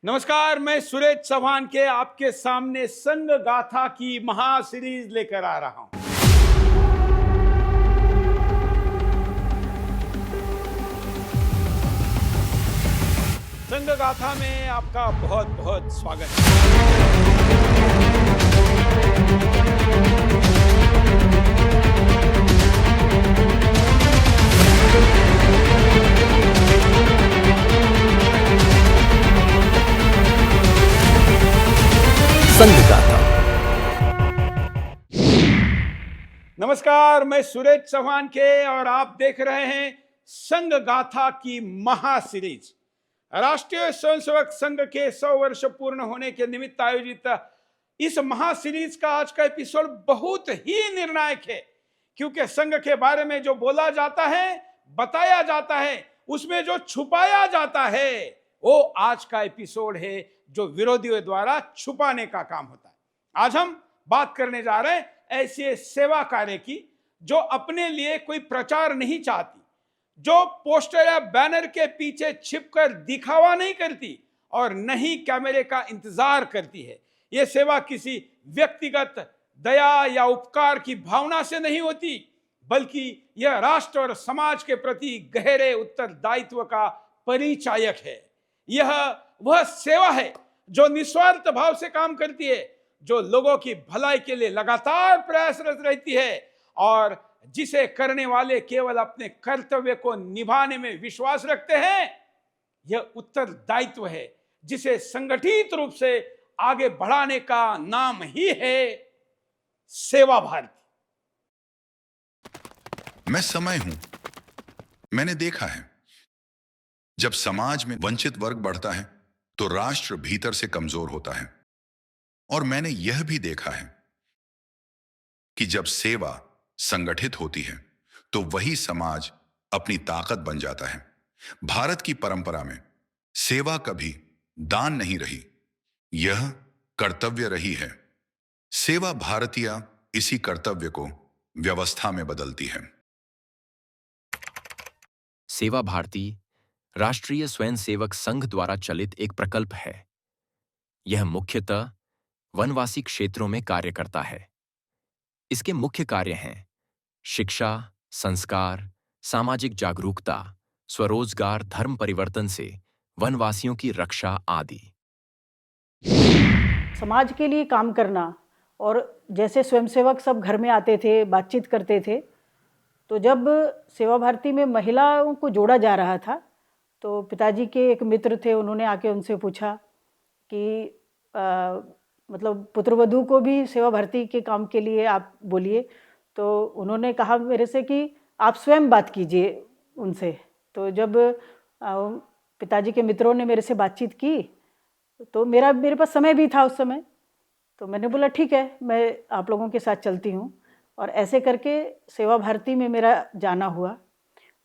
नमस्कार, मैं सुरेश चौहान के आपके सामने संघ गाथा की महा सीरीज लेकर आ रहा हूं। संघ गाथा में आपका बहुत बहुत स्वागत है। संघ गाथा। नमस्कार, मैं सुरेश चौहान के और आप देख रहे हैं संघ गाथा की महा सीरीज। राष्ट्रीय स्वयंसेवक संघ के 100 वर्ष पूर्ण होने के निमित्त आयोजित इस महा सीरीज का आज का एपिसोड बहुत ही निर्णायक है, क्योंकि संघ के बारे में जो बोला जाता है, बताया जाता है, उसमें जो छुपाया जाता है, वो आज का एपिसोड है जो विरोधियों द्वारा छुपाने का काम होता है। आज हम बात करने जा रहे हैं ऐसे सेवा कार्य की जो अपने लिए कोई प्रचार नहीं चाहती, जो पोस्टर या बैनर के पीछे छिपकर दिखावा नहीं करती और न ही कैमरे का इंतजार करती है। यह सेवा किसी व्यक्तिगत दया या उपकार की भावना से नहीं होती, बल्कि यह राष्ट्र और समाज के प्रति गहरे उत्तरदायित्व का परिचायक है। यह वह सेवा है जो निस्वार्थ भाव से काम करती है, जो लोगों की भलाई के लिए लगातार प्रयासरत रहती है और जिसे करने वाले केवल अपने कर्तव्य को निभाने में विश्वास रखते हैं। यह उत्तरदायित्व है जिसे संगठित रूप से आगे बढ़ाने का नाम ही है सेवा भारती। मैं समय हूं। मैंने देखा है, जब समाज में वंचित वर्ग बढ़ता है तो राष्ट्र भीतर से कमजोर होता है। और मैंने यह भी देखा है कि जब सेवा संगठित होती है तो वही समाज अपनी ताकत बन जाता है। भारत की परंपरा में सेवा कभी दान नहीं रही, यह कर्तव्य रही है। सेवा भारतीय इसी कर्तव्य को व्यवस्था में बदलती है। सेवा भारती राष्ट्रीय स्वयंसेवक संघ द्वारा चलित एक प्रकल्प है। यह मुख्यतः वनवासी क्षेत्रों में कार्य करता है। इसके मुख्य कार्य हैं शिक्षा, संस्कार, सामाजिक जागरूकता, स्वरोजगार, धर्म परिवर्तन से वनवासियों की रक्षा आदि। समाज के लिए काम करना, और जैसे स्वयंसेवक सब घर में आते थे, बातचीत करते थे, तो जब सेवा भारती में महिलाओं को जोड़ा जा रहा था तो पिताजी के एक मित्र थे, उन्होंने आके उनसे पूछा कि मतलब पुत्रवधू को भी सेवा भारती के काम के लिए आप बोलिए। तो उन्होंने कहा मेरे से कि आप स्वयं बात कीजिए उनसे। तो जब पिताजी के मित्रों ने मेरे से बातचीत की तो मेरे पास समय भी था उस समय, तो मैंने बोला ठीक है, मैं आप लोगों के साथ चलती हूँ। और ऐसे करके सेवा भारती में मेरा जाना हुआ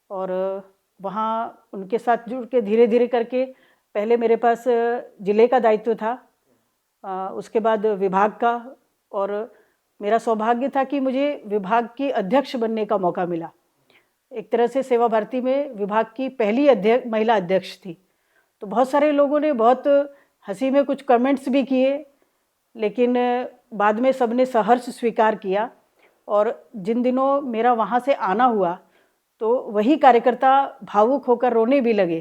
और वहाँ उनके साथ जुड़ के धीरे धीरे करके पहले मेरे पास जिले का दायित्व था, उसके बाद विभाग का, और मेरा सौभाग्य था कि मुझे विभाग की अध्यक्ष बनने का मौका मिला। एक तरह से सेवा भारती में विभाग की पहली महिला अध्यक्ष थी। तो बहुत सारे लोगों ने बहुत हंसी में कुछ कमेंट्स भी किए, लेकिन बाद में सबने सहर्ष स्वीकार किया। और जिन दिनों मेरा वहाँ से आना हुआ तो वही कार्यकर्ता भावुक होकर रोने भी लगे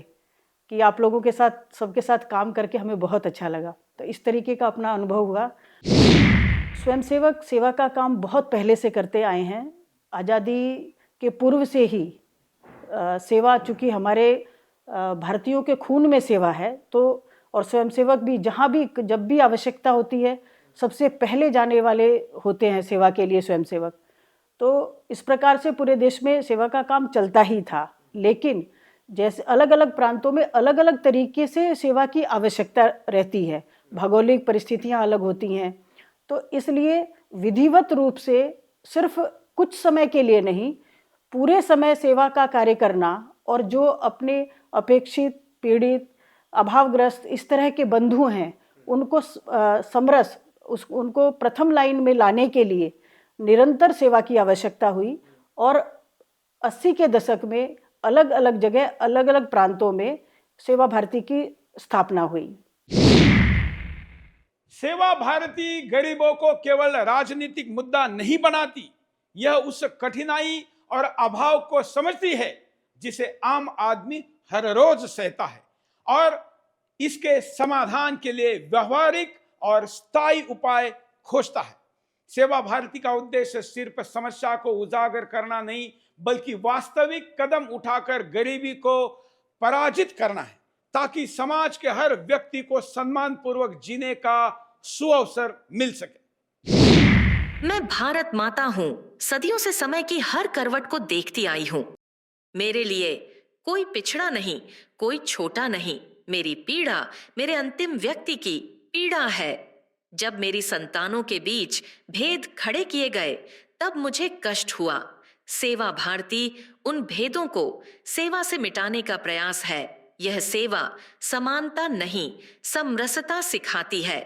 कि आप लोगों के साथ, सबके साथ काम करके हमें बहुत अच्छा लगा। तो इस तरीके का अपना अनुभव हुआ। स्वयंसेवक सेवा का काम बहुत पहले से करते आए हैं। आज़ादी के पूर्व से ही सेवा, चूँकि हमारे भारतीयों के खून में सेवा है, तो और स्वयंसेवक भी जहाँ भी जब भी आवश्यकता होती है सबसे पहले जाने वाले होते हैं सेवा के लिए स्वयंसेवक। तो इस प्रकार से पूरे देश में सेवा का काम चलता ही था। लेकिन जैसे अलग अलग प्रांतों में अलग अलग तरीके से सेवा की आवश्यकता रहती है, भौगोलिक परिस्थितियां अलग होती हैं। तो इसलिए विधिवत रूप से सिर्फ कुछ समय के लिए नहीं, पूरे समय सेवा का कार्य करना, और जो अपने अपेक्षित, पीड़ित, अभावग्रस्त इस तरह के बंधु हैं उनको उनको प्रथम लाइन में लाने के लिए निरंतर सेवा की आवश्यकता हुई। और 80 के दशक में अलग अलग जगह, अलग अलग प्रांतों में सेवा भारती की स्थापना हुई। सेवा भारती गरीबों को केवल राजनीतिक मुद्दा नहीं बनाती, यह उस कठिनाई और अभाव को समझती है जिसे आम आदमी हर रोज सहता है और इसके समाधान के लिए व्यवहारिक और स्थायी उपाय खोजता है। सेवा भारती का उद्देश्य सिर्फ समस्या को उजागर करना नहीं, बल्कि वास्तविक कदम उठाकर गरीबी को पराजित करना है, ताकि समाज के हर व्यक्ति को सम्मानपूर्वक जीने का सुअवसर मिल सके। मैं भारत माता हूँ, सदियों से समय की हर करवट को देखती आई हूँ। मेरे लिए कोई पिछड़ा नहीं, कोई छोटा नहीं। मेरी पीड़ा मेरे अंतिम व्यक्ति की पीड़ा है। जब मेरी संतानों के बीच भेद खड़े किए गए, तब मुझे कष्ट हुआ। सेवा भारती उन भेदों को सेवा से मिटाने का प्रयास है। यह सेवा समानता नहीं, समरसता सिखाती है।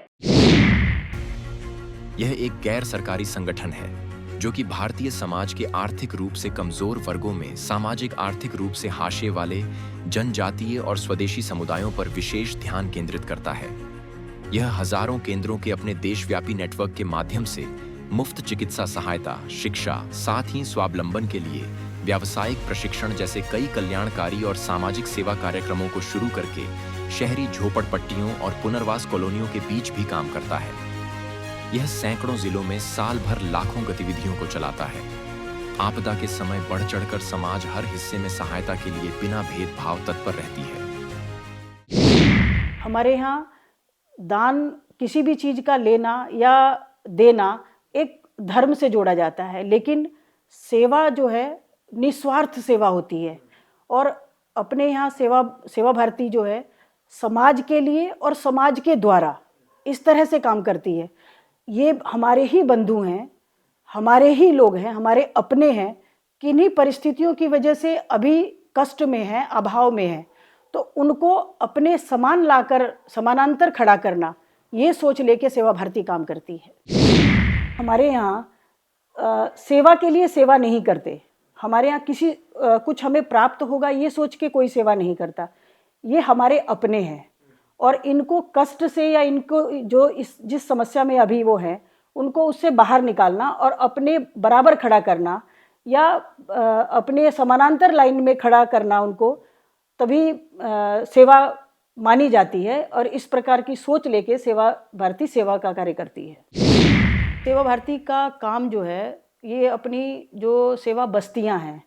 यह एक गैर सरकारी संगठन है जो कि भारतीय समाज के आर्थिक रूप से कमजोर वर्गों में सामाजिक आर्थिक रूप से हाशिए वाले जनजातीय और स्वदेशी समुदायों पर विशेष ध्यान केंद्रित करता है। यह हजारों केंद्रों के अपने देशव्यापी नेटवर्क के माध्यम से मुफ्त चिकित्सा सहायता, शिक्षा, साथ ही स्वावलंबन के लिए व्यावसायिक प्रशिक्षण जैसे कई कल्याणकारी और सामाजिक सेवा कार्यक्रमों को शुरू करके शहरी झोपड़पट्टियों और पुनर्वास कॉलोनियों के बीच भी काम करता है। यह सैकड़ों जिलों में साल भर लाखों गतिविधियों को चलाता है। आपदा के समय बढ़ चढ़कर समाज हर हिस्से में सहायता के लिए बिना भेदभाव तत्पर रहती है। हमारे यहाँ दान, किसी भी चीज़ का लेना या देना एक धर्म से जोड़ा जाता है, लेकिन सेवा जो है निस्वार्थ सेवा होती है। और अपने यहाँ सेवा भारती जो है समाज के लिए और समाज के द्वारा इस तरह से काम करती है। ये हमारे ही बंधु हैं, हमारे ही लोग हैं, हमारे अपने हैं, किन्हीं परिस्थितियों की वजह से अभी कष्ट में हैं, अभाव में हैं, तो उनको अपने समान लाकर समानांतर खड़ा करना, ये सोच लेके सेवा भारती काम करती है। हमारे यहाँ सेवा के लिए सेवा नहीं करते। हमारे यहाँ कुछ हमें प्राप्त होगा ये सोच के कोई सेवा नहीं करता। ये हमारे अपने हैं और इनको कष्ट से या इनको जो जिस समस्या में अभी वो हैं उनको उससे बाहर निकालना और अपने बराबर खड़ा करना या अपने समानांतर लाइन में खड़ा करना, उनको तभी सेवा मानी जाती है। और इस प्रकार की सोच लेके सेवा भारती सेवा का कार्य करती है। सेवा भारती का काम जो है ये अपनी जो सेवा बस्तियां हैं,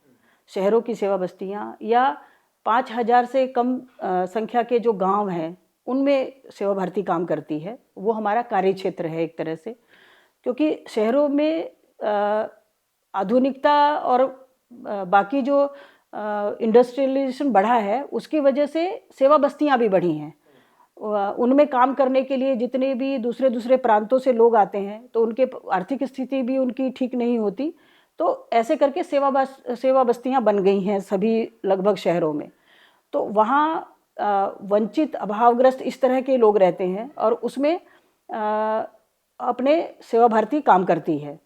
शहरों की सेवा बस्तियां या 5000 से कम संख्या के जो गांव हैं, उनमें सेवा भारती काम करती है। वो हमारा कार्य क्षेत्र है एक तरह से, क्योंकि शहरों में आधुनिकता और बाकी जो इंडस्ट्रियलाइजेशन बढ़ा है उसकी वजह से सेवा बस्तियां भी बढ़ी हैं। उनमें काम करने के लिए जितने भी दूसरे प्रांतों से लोग आते हैं तो उनके आर्थिक स्थिति भी उनकी ठीक नहीं होती, तो ऐसे करके सेवा बस्तियां बन गई हैं सभी लगभग शहरों में। तो वहाँ वंचित, अभावग्रस्त इस तरह के लोग रहते हैं और उसमें अपने सेवा भारती काम करती है।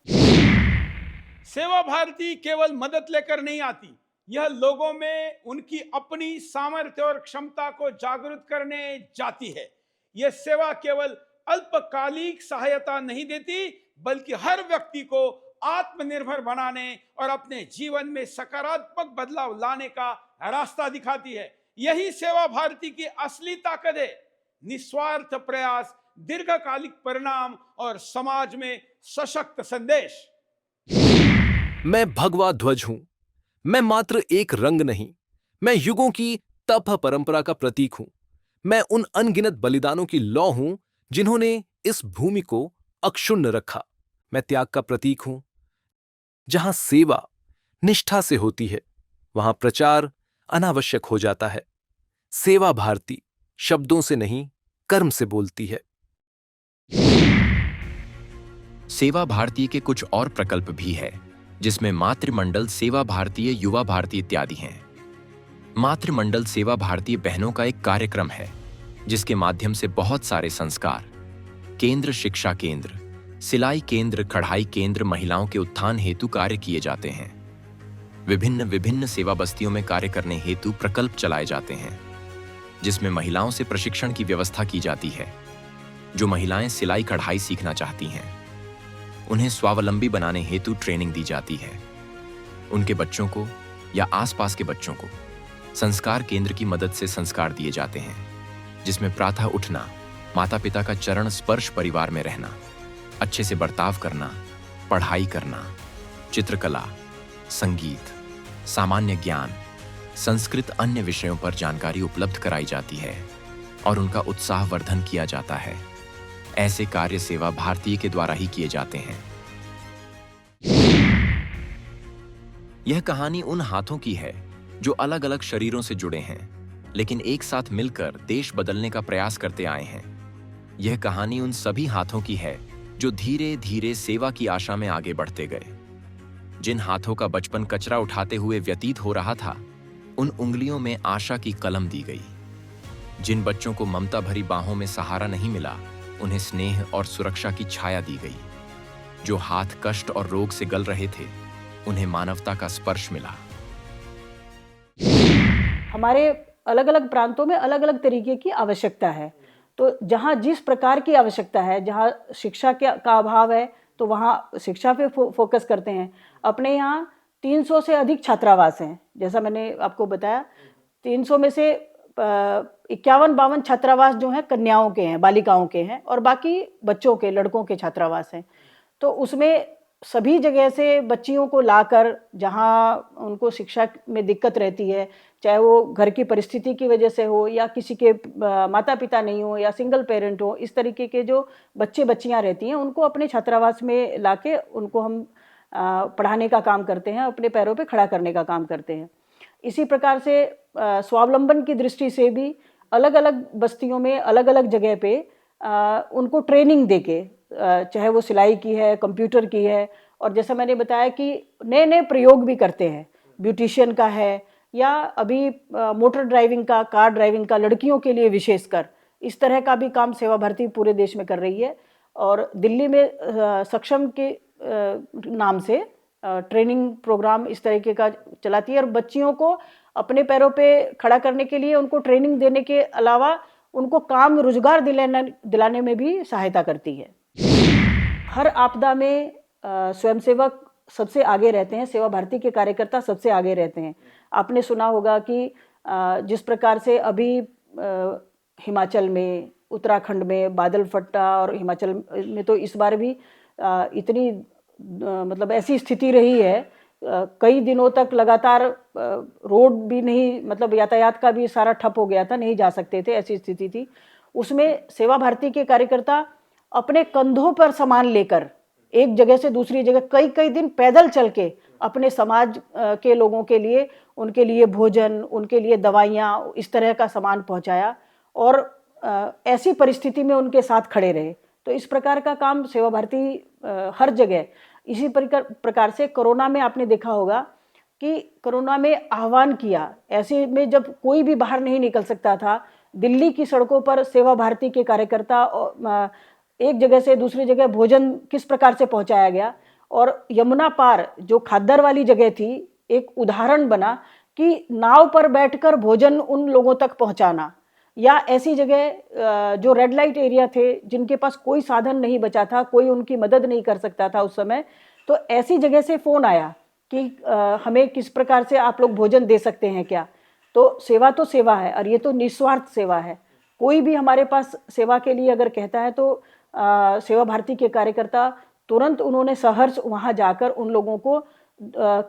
सेवा भारती केवल मदद लेकर नहीं आती, यह लोगों में उनकी अपनी सामर्थ्य और क्षमता को जागरूक करने जाती है। यह सेवा केवल अल्पकालिक सहायता नहीं देती, बल्कि हर व्यक्ति को आत्मनिर्भर बनाने और अपने जीवन में सकारात्मक बदलाव लाने का रास्ता दिखाती है। यही सेवा भारती की असली ताकत है। निस्वार्थ प्रयास, दीर्घकालिक परिणाम और समाज में सशक्त संदेश। मैं भगवा ध्वज हूं। मैं मात्र एक रंग नहीं, मैं युगों की तप परंपरा का प्रतीक हूं। मैं उन अनगिनत बलिदानों की लौ हूं जिन्होंने इस भूमि को अक्षुण्ण रखा। मैं त्याग का प्रतीक हूं। जहां सेवा निष्ठा से होती है, वहां प्रचार अनावश्यक हो जाता है। सेवा भारती शब्दों से नहीं, कर्म से बोलती है। सेवा भारती के कुछ और प्रकल्प भी है, जिसमें मातृमंडल सेवा भारतीय, युवा भारती इत्यादि हैं। मातृमंडल सेवा भारतीय बहनों का एक कार्यक्रम है जिसके माध्यम से बहुत सारे संस्कार केंद्र, शिक्षा केंद्र, सिलाई केंद्र, कढ़ाई केंद्र महिलाओं के उत्थान हेतु कार्य किए जाते हैं। विभिन्न सेवा बस्तियों में कार्य करने हेतु प्रकल्प चलाए जाते हैं। जिसमें महिलाओं से प्रशिक्षण की व्यवस्था की जाती है। जो महिलाएं सिलाई कढ़ाई सीखना चाहती हैं, उन्हें स्वावलंबी बनाने हेतु ट्रेनिंग दी जाती है। उनके बच्चों को या आसपास के बच्चों को संस्कार केंद्र की मदद से संस्कार दिए जाते हैं, जिसमें प्रातः उठना, माता पिता का चरण स्पर्श, परिवार में रहना, अच्छे से बर्ताव करना, पढ़ाई करना, चित्रकला, संगीत, सामान्य ज्ञान, संस्कृत, अन्य विषयों पर जानकारी उपलब्ध कराई जाती है और उनका उत्साहवर्धन किया जाता है। ऐसे कार्य सेवा भारती के द्वारा ही किए जाते हैं। यह कहानी उन हाथों की है जो अलग अलग शरीरों से जुड़े हैं, लेकिन एक साथ मिलकर देश बदलने का प्रयास करते आए हैं। यह कहानी उन सभी हाथों की है जो धीरे धीरे सेवा की आशा में आगे बढ़ते गए। जिन हाथों का बचपन कचरा उठाते हुए व्यतीत हो रहा था, उन उंगलियों में आशा की कलम दी गई। जिन बच्चों को ममता भरी बाहों में सहारा नहीं मिला, उन्हें स्नेह और सुरक्षा की छाया दी गई। जो हाथ कष्ट और रोग से गल रहे थे, उन्हें मानवता का स्पर्श मिला। हमारे अलग अलग प्रांतों में अलग अलग तरीके की आवश्यकता है। तो जहाँ जिस प्रकार की आवश्यकता है, जहाँ शिक्षा का अभाव है, तो वहाँ शिक्षा पे फोकस करते हैं। अपने यहाँ 300 से अधिक छात्रावास हैं। जैसा मैंने आपको बताया, 300 में से 51-52 छात्रावास जो हैं कन्याओं के हैं, बालिकाओं के हैं, और बाकी बच्चों के, लड़कों के छात्रावास हैं। तो उसमें सभी जगह से बच्चियों को लाकर, जहाँ उनको शिक्षा में दिक्कत रहती है, चाहे वो घर की परिस्थिति की वजह से हो या किसी के माता पिता नहीं हो या सिंगल पेरेंट हो, इस तरीके के जो बच्चे बच्चियाँ रहती हैं, उनको अपने छात्रावास में लाके उनको हम पढ़ाने का काम करते हैं, अपने पैरों पे खड़ा करने का काम करते हैं। इसी प्रकार से स्वावलंबन की दृष्टि से भी अलग अलग बस्तियों में अलग अलग जगह पे उनको ट्रेनिंग देके, चाहे वो सिलाई की है, कंप्यूटर की है, और जैसा मैंने बताया कि नए नए प्रयोग भी करते हैं, ब्यूटिशियन का है, या अभी मोटर ड्राइविंग का, कार ड्राइविंग का, लड़कियों के लिए विशेषकर, इस तरह का भी काम सेवा भारती पूरे देश में कर रही है। और दिल्ली में सक्षम के नाम से ट्रेनिंग प्रोग्राम इस तरीके का चलाती है, और बच्चियों को अपने पैरों पे खड़ा करने के लिए उनको ट्रेनिंग देने के अलावा उनको काम रोजगार दिलाने में भी सहायता करती है। हर आपदा में स्वयंसेवक सबसे आगे रहते हैं, सेवा भारती के कार्यकर्ता सबसे आगे रहते हैं। आपने सुना होगा कि जिस प्रकार से अभी हिमाचल में, उत्तराखंड में बादल फटा, और हिमाचल में तो इस बार भी इतनी मतलब ऐसी स्थिति रही है, कई दिनों तक लगातार रोड भी नहीं, मतलब यातायात का भी सारा ठप हो गया था, नहीं जा सकते थे, ऐसी स्थिति थी। उसमें सेवा भारती के कार्यकर्ता अपने कंधों पर सामान लेकर एक जगह से दूसरी जगह कई कई दिन पैदल चल के अपने समाज के लोगों के लिए, उनके लिए भोजन, उनके लिए दवाइयाँ, इस तरह का सामान पहुँचाया, और ऐसी परिस्थिति में उनके साथ खड़े रहे। तो इस प्रकार का काम सेवा भारती हर जगह, इसी प्रकार से कोरोना में आपने देखा होगा कि कोरोना में आह्वान किया, ऐसे में जब कोई भी बाहर नहीं निकल सकता था, दिल्ली की सड़कों पर सेवा भारती के कार्यकर्ता एक जगह से दूसरी जगह भोजन किस प्रकार से पहुंचाया गया। और यमुना पार जो खाद्दर वाली जगह थी, एक उदाहरण बना कि नाव पर बैठकर भोजन उन लोगों तक पहुंचाना, या ऐसी जगह जो रेड लाइट एरिया थे, जिनके पास कोई साधन नहीं बचा था, कोई उनकी मदद नहीं कर सकता था उस समय, तो ऐसी जगह से फ़ोन आया कि हमें किस प्रकार से आप लोग भोजन दे सकते हैं क्या। तो सेवा है, और ये तो निस्वार्थ सेवा है। कोई भी हमारे पास सेवा के लिए अगर कहता है, तो सेवा भारती के कार्यकर्ता तुरंत उन्होंने सहर्ष वहाँ जाकर उन लोगों को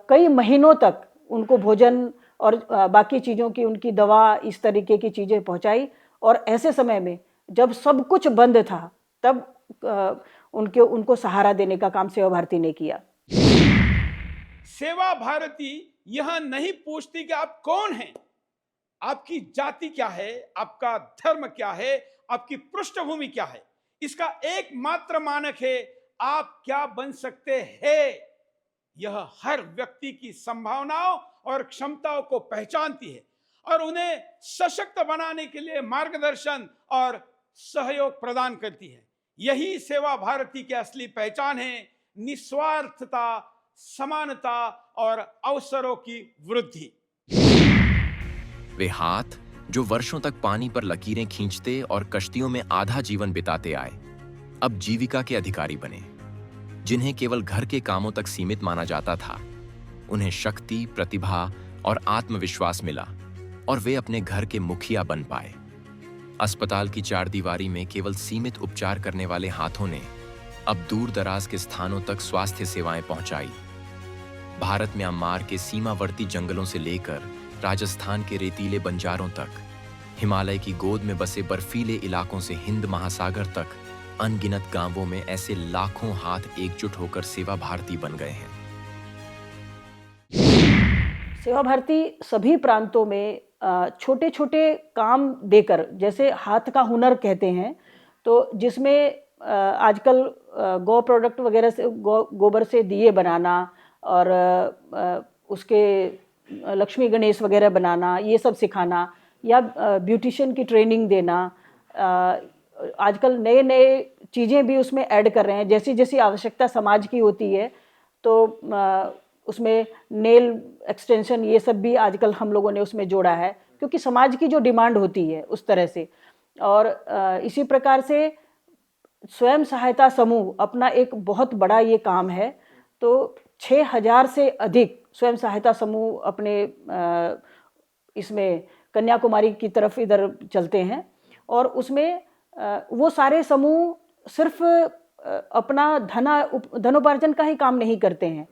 कई महीनों तक उनको भोजन और बाकी चीज़ों की, उनकी दवा, इस तरीके की चीज़ें पहुँचाई। और ऐसे समय में जब सब कुछ बंद था, तब उनको सहारा देने का काम सेवा भारती ने किया। सेवा भारती यह नहीं पूछती कि आप कौन हैं, आपकी जाति क्या है, आपका धर्म क्या है, आपकी पृष्ठभूमि क्या है। इसका एकमात्र मानक है, आप क्या बन सकते हैं। यह हर व्यक्ति की संभावनाओं और क्षमताओं को पहचानती है और उन्हें सशक्त बनाने के लिए मार्गदर्शन और सहयोग प्रदान करती है। यही सेवा भारती की असली पहचान है, निस्वार्थता, समानता और अवसरों की वृद्धि। वे हाथ जो वर्षों तक पानी पर लकीरें खींचते और कश्तियों में आधा जीवन बिताते आए, अब जीविका के अधिकारी बने। जिन्हें केवल घर के कामों तक सीमित माना जाता था, उन्हें शक्ति, प्रतिभा और आत्मविश्वास मिला और वे अपने घर के मुखिया बन पाए। अस्पताल की चारदीवारी में केवल सीमित उपचार करने वाले हाथों ने अब दूर दराज के स्थानों तक स्वास्थ्य सेवाएं पहुंचाई। भारत म्यांमार के सीमावर्ती जंगलों से लेकर राजस्थान के रेतीले बंजारों तक, हिमालय की गोद में बसे बर्फीले इलाकों से हिंद महासागर तक, अनगिनत गांवों में ऐसे लाखों हाथ एकजुट होकर सेवा भारती बन गए हैं। सेवा भारती सभी प्रांतों में छोटे छोटे काम देकर, जैसे हाथ का हुनर कहते हैं, तो जिसमें आजकल गौ प्रोडक्ट वगैरह से, गोबर से दिए बनाना और उसके लक्ष्मी गणेश वगैरह बनाना, ये सब सिखाना, या ब्यूटिशियन की ट्रेनिंग देना। आजकल नए नए चीज़ें भी उसमें ऐड कर रहे हैं, जैसी जैसी आवश्यकता समाज की होती है, तो उसमें नेल एक्सटेंशन ये सब भी आजकल हम लोगों ने उसमें जोड़ा है, क्योंकि समाज की जो डिमांड होती है उस तरह से। और इसी प्रकार से स्वयं सहायता समूह अपना एक बहुत बड़ा ये काम है। तो 6000 से अधिक स्वयं सहायता समूह अपने इसमें कन्याकुमारी की तरफ इधर चलते हैं, और उसमें वो सारे समूह सिर्फ अपना धनोपार्जन का ही काम नहीं करते हैं,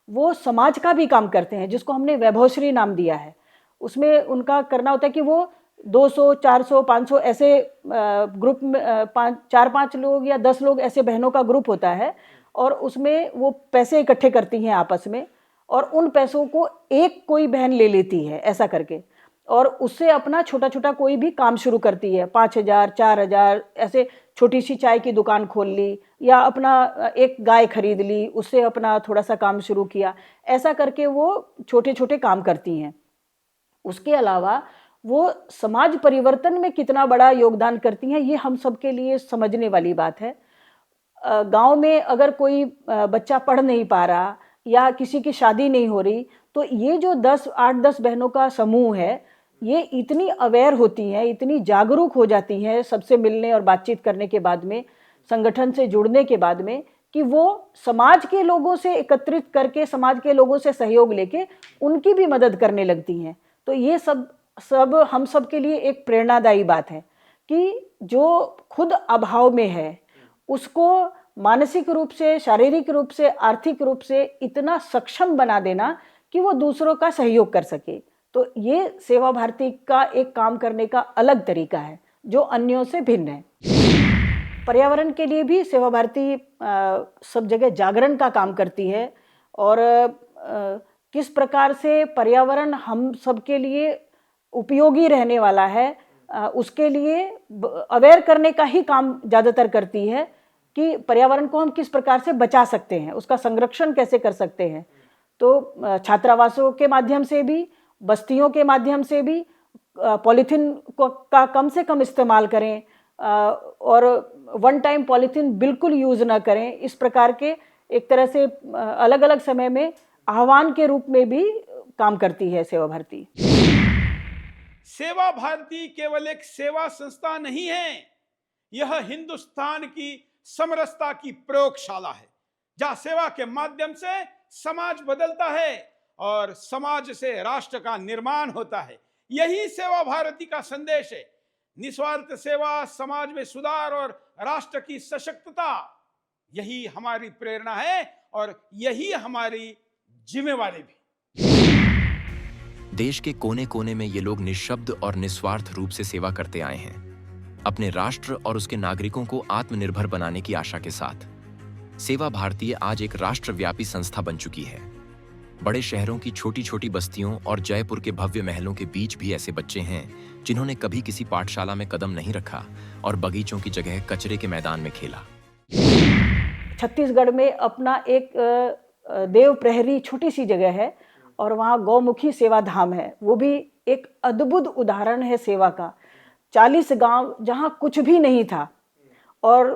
वो समाज का भी काम करते हैं, जिसको हमने वैभवश्री नाम दिया है। उसमें उनका करना होता है कि वो 200, 400, 500 ऐसे ग्रुप में 4-5 लोग या 10 लोग ऐसे बहनों का ग्रुप होता है, और उसमें वो पैसे इकट्ठे करती हैं आपस में, और उन पैसों को एक कोई बहन ले लेती है ऐसा करके, और उससे अपना छोटा छोटा कोई भी काम शुरू करती है। 5000, 4000 ऐसे छोटी सी चाय की दुकान खोल ली, या अपना एक गाय खरीद ली, उससे अपना थोड़ा सा काम शुरू किया। ऐसा करके वो छोटे छोटे काम करती हैं। उसके अलावा वो समाज परिवर्तन में कितना बड़ा योगदान करती हैं, ये हम सब के लिए समझने वाली बात है। गांव में अगर कोई बच्चा पढ़ नहीं पा रहा या किसी की शादी नहीं हो रही, तो ये जो 8-10 बहनों का समूह है, ये इतनी अवेयर होती हैं, इतनी जागरूक हो जाती हैं सबसे मिलने और बातचीत करने के बाद में, संगठन से जुड़ने के बाद में, कि वो समाज के लोगों से एकत्रित करके, समाज के लोगों से सहयोग लेके उनकी भी मदद करने लगती हैं। तो ये सब हम सब के लिए एक प्रेरणादायी बात है कि जो खुद अभाव में है, उसको मानसिक रूप से, शारीरिक रूप से, आर्थिक रूप से इतना सक्षम बना देना कि वो दूसरों का सहयोग कर सके। तो ये सेवा भारती का एक काम करने का अलग तरीका है, जो अन्यों से भिन्न है। पर्यावरण के लिए भी सेवा भारती सब जगह जागरण का काम करती है, और किस प्रकार से पर्यावरण हम सब के लिए उपयोगी रहने वाला है, उसके लिए अवेयर करने का ही काम ज़्यादातर करती है, कि पर्यावरण को हम किस प्रकार से बचा सकते हैं, उसका संरक्षण कैसे कर सकते हैं। तो छात्रावासों के माध्यम से भी, बस्तियों के माध्यम से भी पॉलीथीन का कम से कम इस्तेमाल करें, और वन टाइम पॉलीथीन बिल्कुल यूज़ ना करें। इस प्रकार के एक तरह से अलग अलग समय में आह्वान के रूप में भी काम करती है सेवा भारती। सेवा भारती केवल एक सेवा संस्था नहीं है, यह हिंदुस्तान की समरसता की प्रयोगशाला है, जहां सेवा के माध्यम से समाज बदलता है और समाज से राष्ट्र का निर्माण होता है। यही सेवा भारती का संदेश है। निस्वार्थ सेवा, समाज में सुधार और राष्ट्र की सशक्तता, यही हमारी प्रेरणा है और यही हमारी जिम्मेवारी भी। देश के कोने कोने में ये लोग निःशब्द और निस्वार्थ रूप से सेवा करते आए हैं, अपने राष्ट्र और उसके नागरिकों को आत्मनिर्भर बनाने की आशा के साथ। सेवा भारती आज एक राष्ट्रव्यापी संस्था बन चुकी है। बड़े शहरों की छोटी छोटी बस्तियों और जयपुर के भव्य महलों के बीच भी ऐसे बच्चे हैं जिन्होंने कभी किसी पाठशाला में कदम नहीं रखा और बगीचों की जगह कचरे के मैदान में खेला। छत्तीसगढ़ में अपना एक देव प्रहरी छोटी सी जगह है, और वहाँ गौमुखी सेवा धाम है। वो भी एक अद्भुत उदाहरण है सेवा का। 40 गांव जहाँ कुछ भी नहीं था, और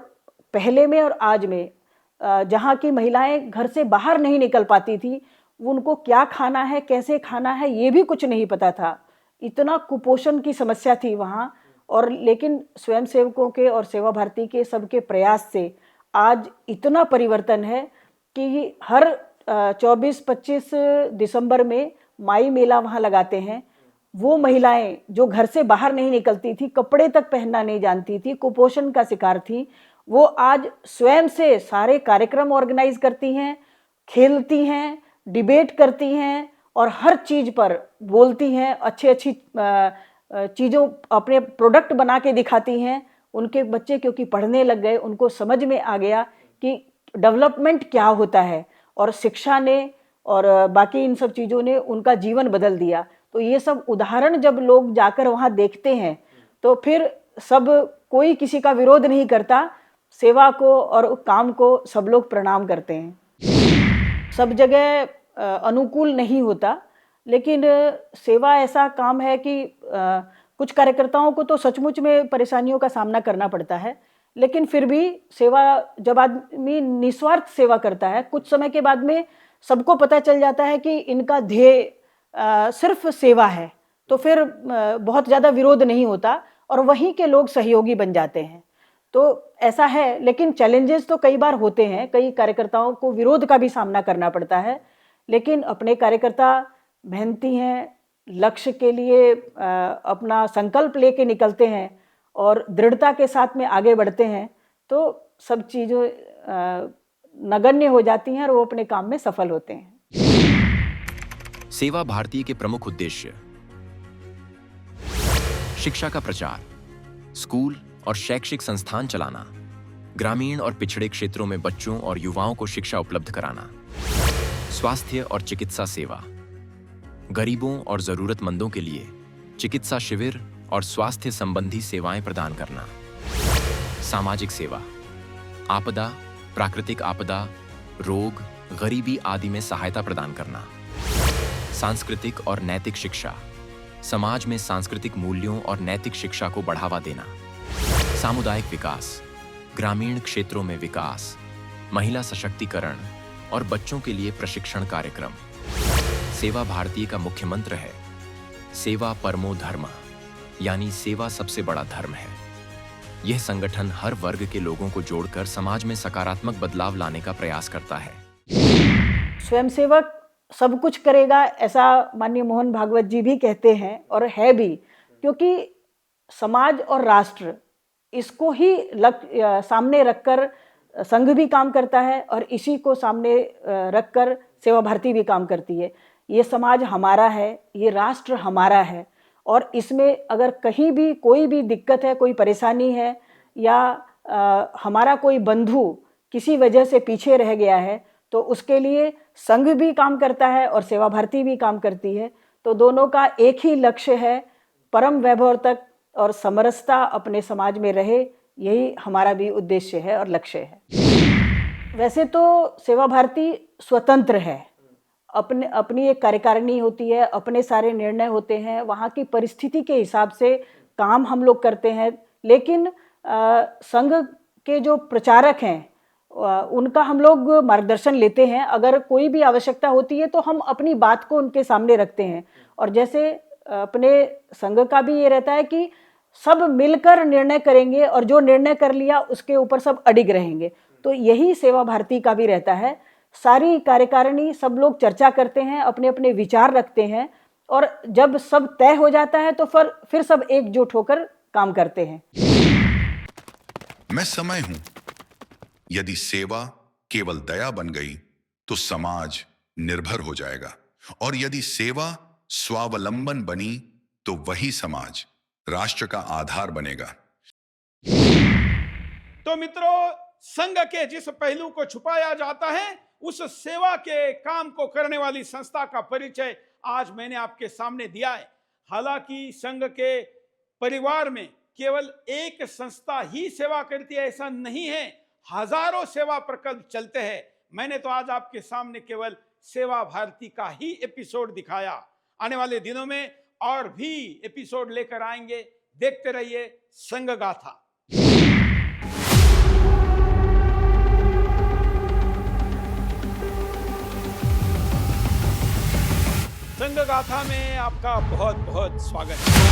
पहले में और आज में जहाँ की महिलाएं घर से बाहर नहीं निकल पाती थी, उनको क्या खाना है, कैसे खाना है, ये भी कुछ नहीं पता था। इतना कुपोषण की समस्या थी वहाँ, और लेकिन स्वयंसेवकों के और सेवा भारती के सबके प्रयास से आज इतना परिवर्तन है कि हर 24-25 दिसंबर में माई मेला वहाँ लगाते हैं। वो महिलाएं जो घर से बाहर नहीं निकलती थी, कपड़े तक पहनना नहीं जानती थी, कुपोषण का शिकार थी, वो आज स्वयं से सारे कार्यक्रम ऑर्गेनाइज करती हैं, खेलती हैं, डिबेट करती हैं और हर चीज़ पर बोलती हैं, अच्छी चीज़ों अपने प्रोडक्ट बना के दिखाती हैं। उनके बच्चे क्योंकि पढ़ने लग गए, उनको समझ में आ गया कि डेवलपमेंट क्या होता है, और शिक्षा ने और बाकी इन सब चीज़ों ने उनका जीवन बदल दिया। तो ये सब उदाहरण जब लोग जाकर वहाँ देखते हैं तो फिर सब कोई किसी का विरोध नहीं करता, सेवा को और काम को सब लोग प्रणाम करते हैं। सब जगह अनुकूल नहीं होता, लेकिन सेवा ऐसा काम है कि कुछ कार्यकर्ताओं को तो सचमुच में परेशानियों का सामना करना पड़ता है, लेकिन फिर भी सेवा, जब आदमी निस्वार्थ सेवा करता है, कुछ समय के बाद में सबको पता चल जाता है कि इनका ध्येय सिर्फ सेवा है, तो फिर बहुत ज़्यादा विरोध नहीं होता और वहीं के लोग सहयोगी बन जाते हैं। तो ऐसा है, लेकिन चैलेंजेस तो कई बार होते हैं, कई कार्यकर्ताओं को विरोध का भी सामना करना पड़ता है, लेकिन अपने कार्यकर्ता मेहनती हैं, लक्ष्य के लिए अपना संकल्प लेके निकलते हैं और दृढ़ता के साथ में आगे बढ़ते हैं, तो सब चीज़ों नगण्य हो जाती हैं और वो अपने काम में सफल होते हैं। सेवा भारती के प्रमुख उद्देश्य: शिक्षा का प्रचार, स्कूल और शैक्षिक संस्थान चलाना, ग्रामीण और पिछड़े क्षेत्रों में बच्चों और युवाओं को शिक्षा उपलब्ध कराना, स्वास्थ्य और चिकित्सा सेवा, गरीबों और जरूरतमंदों के लिए चिकित्सा शिविर और स्वास्थ्य संबंधी सेवाएं प्रदान करना, सामाजिक सेवा, आपदा, प्राकृतिक आपदा, रोग, गरीबी आदि में सहायता प्रदान करना, सांस्कृतिक और नैतिक शिक्षा, समाज में सांस्कृतिक मूल्यों और नैतिक शिक्षा को बढ़ावा देना, सामुदायिक विकास, ग्रामीण क्षेत्रों में विकास, महिला सशक्तिकरण और बच्चों के लिए प्रशिक्षण कार्यक्रम। सेवा भारती का मुख्य मंत्र है सेवा परमो धर्म, यानी सेवा सबसे बड़ा धर्म है। यह संगठन हर वर्ग के लोगों को जोड़कर समाज में सकारात्मक बदलाव लाने का प्रयास करता है। स्वयंसेवक सब कुछ करेगा, ऐसा माननीय मोहन भागवत जी भी कहते हैं, और है भी, क्योंकि समाज और राष्ट्र इसको ही सामने रखकर संघ भी काम करता है और इसी को सामने रखकर सेवा भारती भी काम करती है। ये समाज हमारा है, ये राष्ट्र हमारा है, और इसमें अगर कहीं भी कोई भी दिक्कत है, कोई परेशानी है, या हमारा कोई बंधु किसी वजह से पीछे रह गया है, तो उसके लिए संघ भी काम करता है और सेवा भारती भी काम करती है। तो दोनों का एक ही लक्ष्य है, परम वैभव तक और समरसता अपने समाज में रहे, यही हमारा भी उद्देश्य है और लक्ष्य है। वैसे तो सेवा भारती स्वतंत्र है, अपनी एक कार्यकारिणी होती है, अपने सारे निर्णय होते हैं, वहाँ की परिस्थिति के हिसाब से काम हम लोग करते हैं, लेकिन संघ के जो प्रचारक हैं उनका हम लोग मार्गदर्शन लेते हैं। अगर कोई भी आवश्यकता होती है तो हम अपनी बात को उनके सामने रखते हैं, और जैसे अपने संघ का भी ये रहता है कि सब मिलकर निर्णय करेंगे और जो निर्णय कर लिया उसके ऊपर सब अडिग रहेंगे, तो यही सेवा भारती का भी रहता है। सारी कार्यकारिणी सब लोग चर्चा करते हैं, अपने अपने विचार रखते हैं, और जब सब तय हो जाता है तो फिर सब एकजुट होकर काम करते हैं। मैं समय हूं। यदि सेवा केवल दया बन गई तो समाज निर्भर हो जाएगा, और यदि सेवा स्वावलंबन बनी तो वही समाज राष्ट्र का आधार बनेगा। तो मित्रों, संघ के जिस पहलू को छुपाया जाता है, उस सेवा के काम को करने वाली संस्था का परिचय आज मैंने आपके सामने दिया है। हालांकि संघ के परिवार में केवल एक संस्था ही सेवा करती है ऐसा नहीं है, हजारों सेवा प्रकल्प चलते हैं। मैंने तो आज आपके सामने केवल सेवा भारती का ही एपिसोड दिखाया। आने वाले दिनों में और भी एपिसोड लेकर आएंगे। देखते रहिए संघ गाथा। संघ गाथा में आपका बहुत बहुत स्वागत है।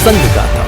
संघ गाथा।